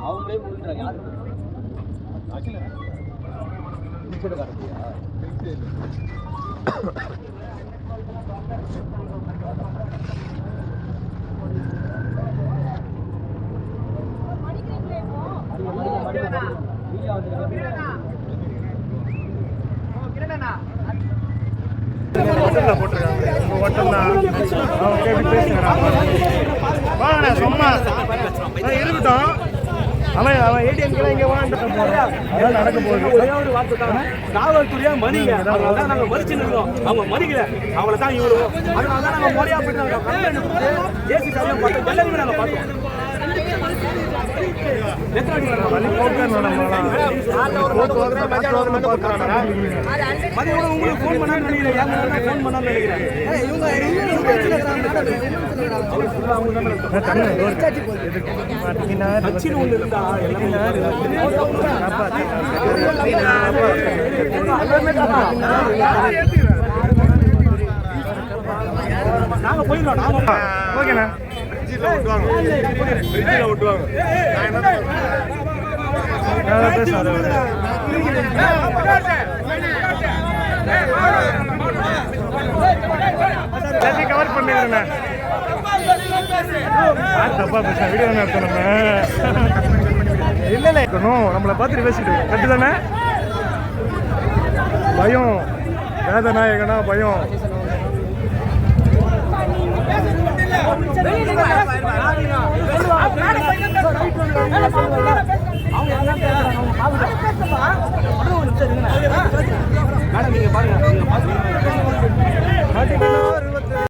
அவங்களே முடிக்கிறாங்க. யாரு சும்மா இருக்கட்டும். அவன் ஏடிஎம்கெல்லாம் இங்கே நடக்க போகுது. காவல்துறையா மதிக்கல, அதனால தான் நாங்கள் மதிச்சு நிற்கிறோம். அவங்க மதிக்கல, அவங்கள தான் இவரும். அதனால தான் நாங்கள் முறையாக போயிட்டு ஏசி சாரியாக பார்த்தோம். எல்லாருமே நாங்கள் பார்த்தோம். உங்களுக்கு ஃபோன் பண்ணான்னு நினைக்கிறேன். ஃபோன் பண்ணான்னு நினைக்கிறேன். ஒன்று இருந்தா நாங்க போயிடுறோம். ஓகேண்ணா, விட்டுவாங்க. கவர் பண்ணிடுறேண்ணா. தப்பா பேச வீடியோ எடுத்தோம் நம்ம. இல்லை இருக்கணும், நம்மளை பார்த்து பேசிட்டு கட்டு தானே. பயம் வேதநாயகனா பயம்.